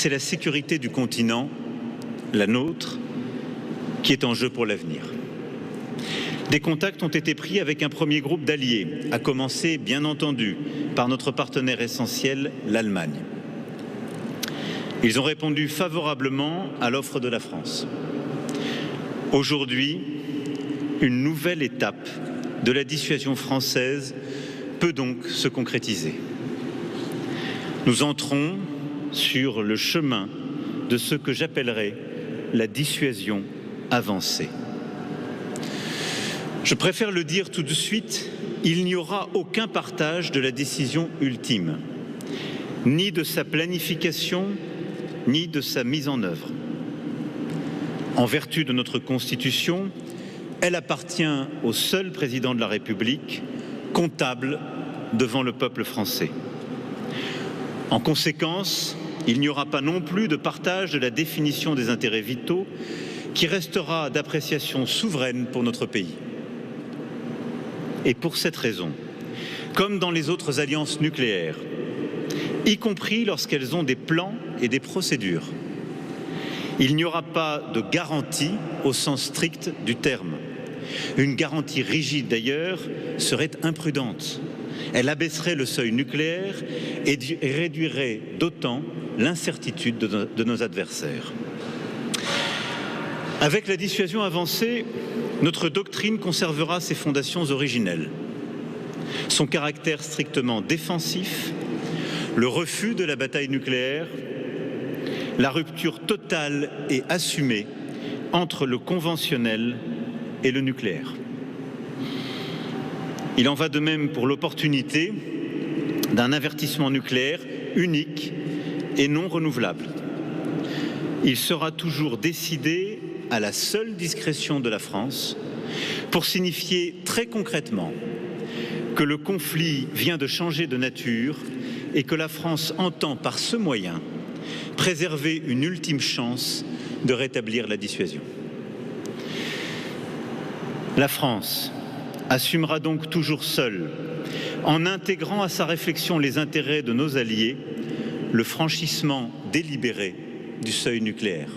c'est la sécurité du continent, la nôtre, qui est en jeu pour l'avenir. Des contacts ont été pris avec un premier groupe d'alliés, à commencer, bien entendu, par notre partenaire essentiel, l'Allemagne. Ils ont répondu favorablement à l'offre de la France. Aujourd'hui, une nouvelle étape de la dissuasion française peut donc se concrétiser. Nous entrons sur le chemin de ce que j'appellerais la dissuasion avancée. Je préfère le dire tout de suite, il n'y aura aucun partage de la décision ultime, ni de sa planification, ni de sa mise en œuvre. En vertu de notre Constitution, elle appartient au seul président de la République, comptable devant le peuple français. En conséquence, il n'y aura pas non plus de partage de la définition des intérêts vitaux qui restera d'appréciation souveraine pour notre pays. Et pour cette raison, comme dans les autres alliances nucléaires, y compris lorsqu'elles ont des plans et des procédures, il n'y aura pas de garantie au sens strict du terme. Une garantie rigide d'ailleurs serait imprudente. Elle abaisserait le seuil nucléaire et réduirait d'autant l'incertitude de nos adversaires. Avec la dissuasion avancée, notre doctrine conservera ses fondations originelles, son caractère strictement défensif, le refus de la bataille nucléaire, la rupture totale et assumée entre le conventionnel et le nucléaire. Il en va de même pour l'opportunité d'un avertissement nucléaire unique et non renouvelable. Il sera toujours décidé à la seule discrétion de la France pour signifier très concrètement que le conflit vient de changer de nature et que la France entend par ce moyen préserver une ultime chance de rétablir la dissuasion. La France assumera donc toujours seule, en intégrant à sa réflexion les intérêts de nos alliés, le franchissement délibéré du seuil nucléaire.